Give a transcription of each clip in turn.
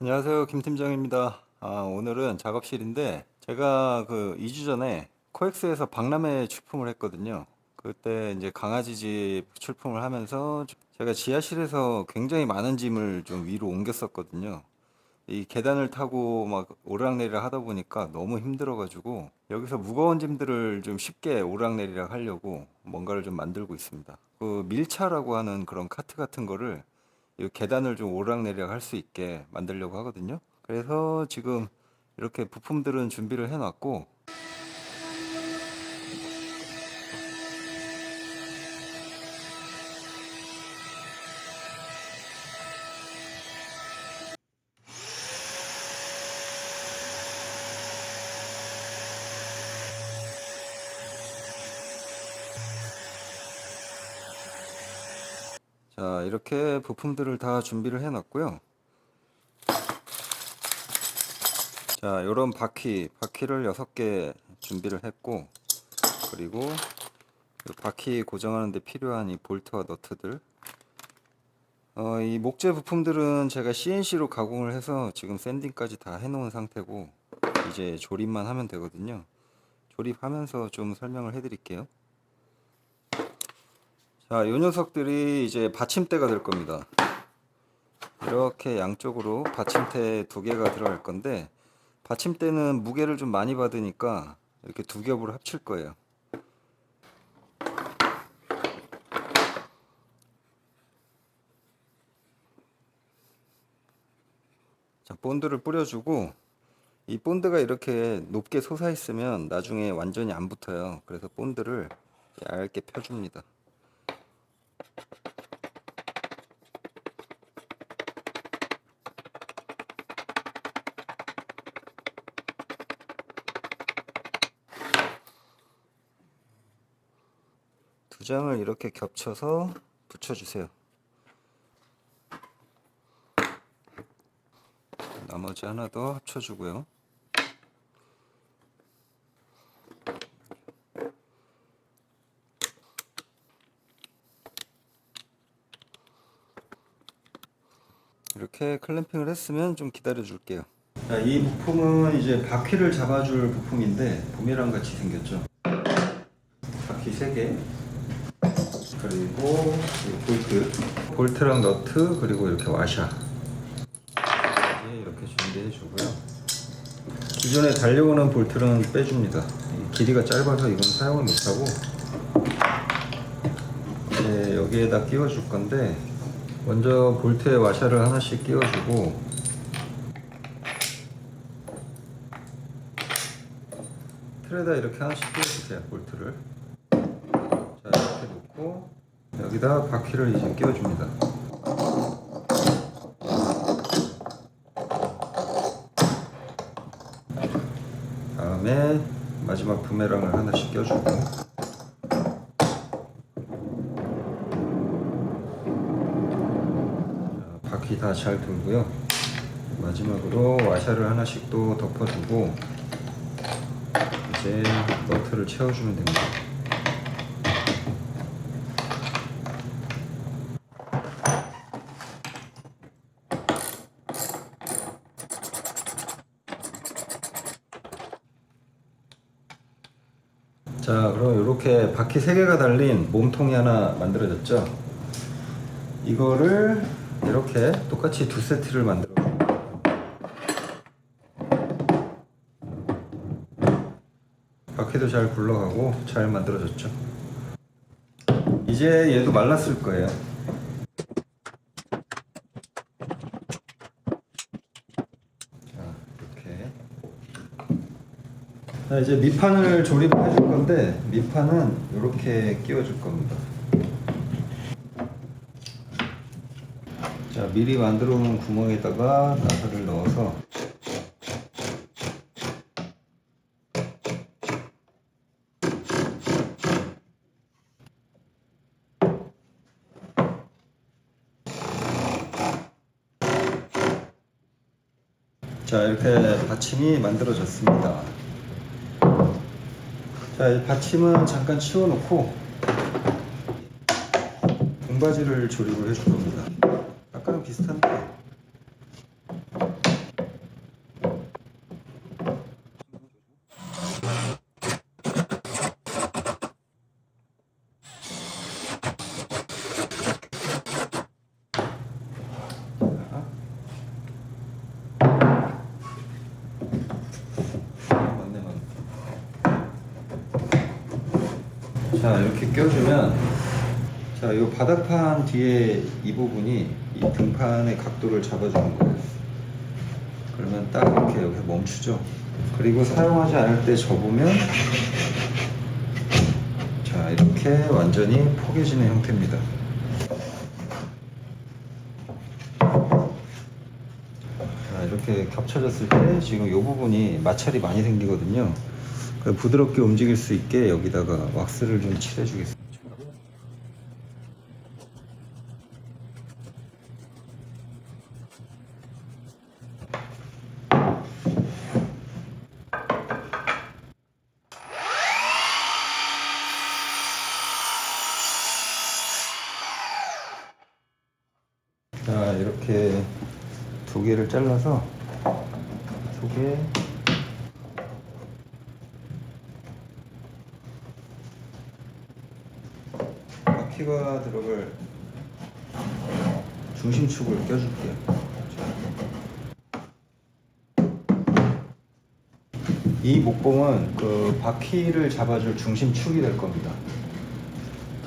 안녕하세요. 김 팀장입니다. 오늘은 작업실인데 제가 2주 전에 코엑스에서 박람회 출품을 했거든요. 그때 이제 강아지 집 출품을 하면서 제가 지하실에서 굉장히 많은 짐을 좀 위로 옮겼었거든요. 이 계단을 타고 막 오르락내리락 하다 보니까 너무 힘들어가지고 여기서 무거운 짐들을 좀 쉽게 오르락내리락 하려고 뭔가를 좀 만들고 있습니다. 그 밀차라고 하는 그런 카트 같은 거를 이 계단을 좀 오르락내리락 할 수 있게 만들려고 하거든요. 그래서 지금 이렇게 부품들은 준비를 해놨고, 자, 이렇게 부품들을 다 준비를 해놨고요. 자, 이런 바퀴를 6개 준비를 했고, 그리고 이 바퀴 고정하는 데 필요한 이 볼트와 너트들, 이 목재 부품들은 제가 CNC로 가공을 해서 지금 샌딩까지 다 해놓은 상태고, 이제 조립만 하면 되거든요. 조립하면서 좀 설명을 해드릴게요. 자, 이 녀석들이 이제 받침대가 될 겁니다. 이렇게 양쪽으로 받침대 2개가 들어갈 건데, 받침대는 무게를 좀 많이 받으니까 이렇게 2겹으로 합칠 거예요. 자, 본드를 뿌려주고, 이 본드가 이렇게 높게 솟아 있으면 나중에 완전히 안 붙어요. 그래서 본드를 얇게 펴줍니다. 두 장을 이렇게 겹쳐서 붙여주세요. 나머지 하나 더 합쳐주고요. 이렇게 클램핑을 했으면 좀 기다려 줄게요. 자, 이 부품은 이제 바퀴를 잡아줄 부품인데 부메랑 같이 생겼죠. 바퀴 3개, 그리고 볼트랑 너트, 그리고 이렇게 와샤 이렇게 준비해 주고요. 기존에 달려오는 볼트는 빼줍니다. 길이가 짧아서 이건 사용을 못하고 이제 여기에다 끼워 줄 건데, 먼저 볼트에 와샤를 하나씩 끼워주고, 틀에다 이렇게 하나씩 끼워주세요. 볼트를 자, 이렇게 놓고 여기다 바퀴를 이제 끼워줍니다. 다음에 마지막 부메랑을 하나씩 껴주고, 바퀴 다 잘 돌고요. 마지막으로 와샤를 하나씩 또 덮어주고 이제 너트를 채워주면 됩니다. 자, 그럼 이렇게 바퀴 3개가 달린 몸통이 하나 만들어졌죠. 이거를 이렇게 똑같이 2세트를 만들어 줍니다. 바퀴도 잘 굴러가고 잘 만들어졌죠. 이제 얘도 말랐을 거예요. 자, 이렇게. 자, 이제 밑판을 조립을 해줄 건데, 밑판은 이렇게 끼워줄 겁니다. 자, 미리 만들어 놓은 구멍에다가 나사를 넣어서 자, 이렇게 받침이 만들어졌습니다. 자, 이 받침은 잠깐 치워놓고 등받이를 조립을 해줄 겁니다. 아까랑 비슷한데 자, 이렇게 껴주면, 자, 이 바닥판 뒤에 이 부분이 이 등판의 각도를 잡아주는 거예요. 그러면 딱 이렇게 여기 멈추죠. 그리고 사용하지 않을 때 접으면, 자, 이렇게 완전히 포개지는 형태입니다. 자, 이렇게 겹쳐졌을 때 지금 이 부분이 마찰이 많이 생기거든요. 부드럽게 움직일 수 있게 여기다가 왁스를 좀 칠해주겠습니다. 자, 이렇게 두 개를 잘라서 속에 바퀴가 들어갈 중심축을 껴줄게요. 이 목봉은 그 바퀴를 잡아줄 중심축이 될 겁니다.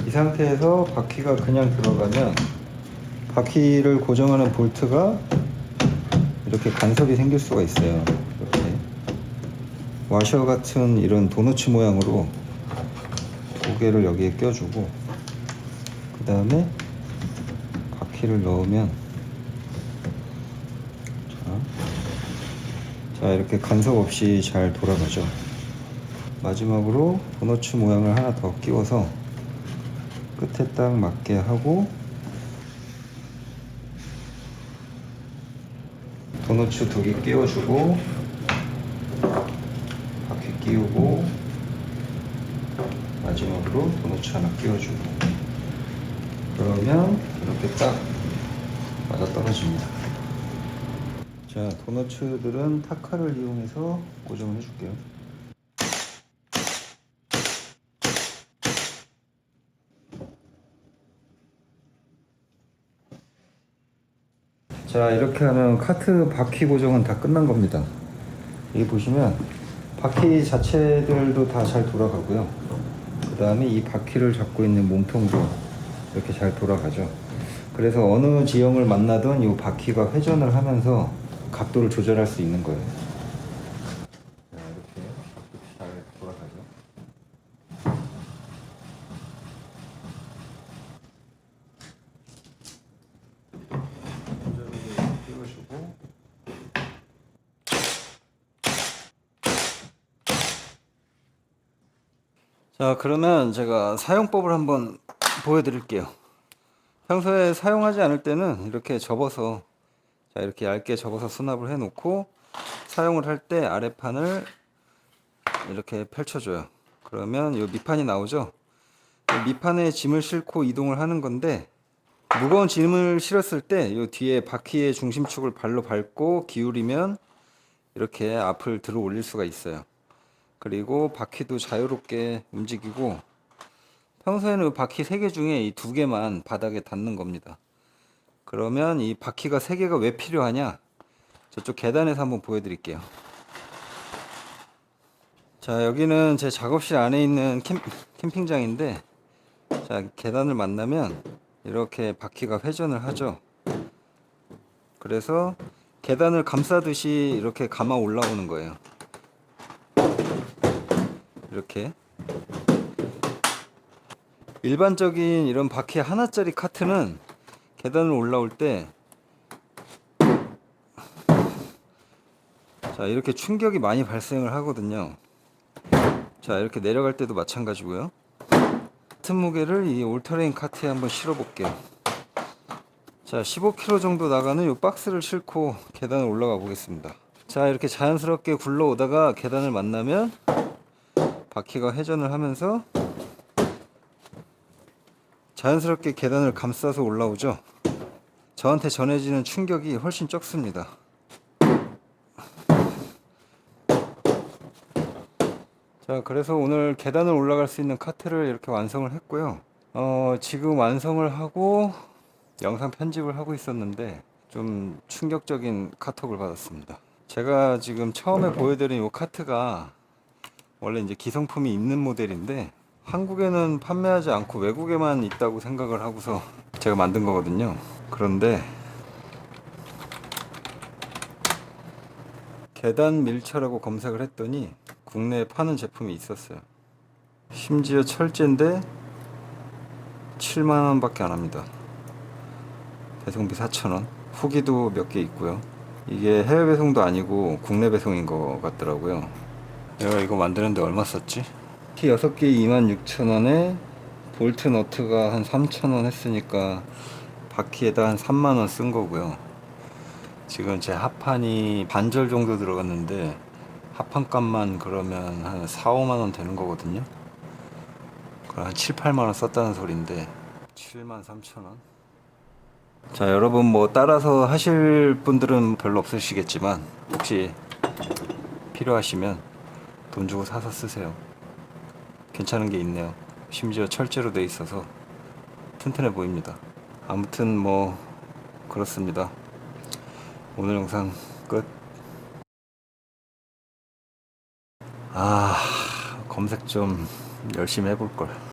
이 상태에서 바퀴가 그냥 들어가면 바퀴를 고정하는 볼트가 이렇게 간섭이 생길 수가 있어요. 이렇게 와셔 같은 이런 도너츠 모양으로 두 개를 여기에 껴주고, 그 다음에 바퀴를 넣으면, 자, 이렇게 간섭 없이 잘 돌아가죠. 마지막으로 도너츠 모양을 하나 더 끼워서 끝에 딱 맞게 하고, 도너츠 두 개 끼워주고, 바퀴 끼우고, 마지막으로 도너츠 하나 끼워주고, 그러면 이렇게 딱 맞아 떨어집니다. 자, 도너츠들은 타카를 이용해서 고정을 해줄게요. 자, 이렇게 하면 카트 바퀴 고정은 다 끝난 겁니다. 여기 보시면 바퀴 자체들도 다 잘 돌아가고요. 그 다음에 이 바퀴를 잡고 있는 몸통도 이렇게 잘 돌아가죠. 그래서 어느 지형을 만나든 이 바퀴가 회전을 하면서 각도를 조절할 수 있는 거예요. 자, 이렇게 잘 돌아가죠. 손잡이를 끼워주고, 자, 그러면 제가 사용법을 한번 보여드릴게요. 평소에 사용하지 않을 때는 이렇게 접어서, 자, 이렇게 얇게 접어서 수납을 해 놓고 사용을 할 때 아래판을 이렇게 펼쳐줘요. 그러면 이 밑판이 나오죠. 밑판에 짐을 싣고 이동을 하는 건데, 무거운 짐을 실었을 때 이 뒤에 바퀴의 중심축을 발로 밟고 기울이면 이렇게 앞을 들어 올릴 수가 있어요. 그리고 바퀴도 자유롭게 움직이고, 평소에는 바퀴 3개 중에 이 2개만 바닥에 닿는 겁니다. 그러면 이 바퀴가 3개가 왜 필요하냐? 저쪽 계단에서 한번 보여드릴게요. 자, 여기는 제 작업실 안에 있는 캠핑장인데, 자, 계단을 만나면 이렇게 바퀴가 회전을 하죠. 그래서 계단을 감싸듯이 이렇게 감아 올라오는 거예요. 이렇게 일반적인 이런 바퀴 하나짜리 카트는 계단을 올라올 때, 자, 이렇게 충격이 많이 발생을 하거든요. 자, 이렇게 내려갈 때도 마찬가지고요. 같은 무게를 이 올터레인 카트에 한번 실어 볼게요. 자, 15kg 정도 나가는 이 박스를 싣고 계단을 올라가 보겠습니다. 자, 이렇게 자연스럽게 굴러오다가 계단을 만나면 바퀴가 회전을 하면서 자연스럽게 계단을 감싸서 올라오죠. 저한테 전해지는 충격이 훨씬 적습니다. 자, 그래서 오늘 계단을 올라갈 수 있는 카트를 이렇게 완성을 했고요. 지금 완성을 하고 영상 편집을 하고 있었는데 좀 충격적인 카톡을 받았습니다. 제가 지금 처음에 보여드린 이 카트가 원래 이제 기성품이 있는 모델인데, 한국에는 판매하지 않고 외국에만 있다고 생각을 하고서 제가 만든 거거든요. 그런데 계단 밀처라고 검색을 했더니 국내에 파는 제품이 있었어요. 심지어 철제인데 7만 원밖에 안 합니다. 배송비 4,000원. 후기도 몇 개 있고요. 이게 해외 배송도 아니고 국내 배송인 것 같더라고요. 내가 이거 만드는데 얼마 썼지? 키 6개 26,000원에 볼트 너트가 한 3,000원 했으니까 바퀴에다 한 3만 원 쓴 거고요. 지금 제 합판이 반절 정도 들어갔는데 합판 값만 그러면 한 4, 5만 원 되는 거거든요. 그럼 한 7, 8만 원 썼다는 소린데 7만 3천 원. 자, 여러분 뭐 따라서 하실 분들은 별로 없으시겠지만 혹시 필요하시면 돈 주고 사서 쓰세요. 괜찮은 게 있네요. 심지어 철제로 돼 있어서 튼튼해 보입니다. 아무튼 뭐 그렇습니다. 오늘 영상 끝. 아, 검색 좀 열심히 해볼 걸.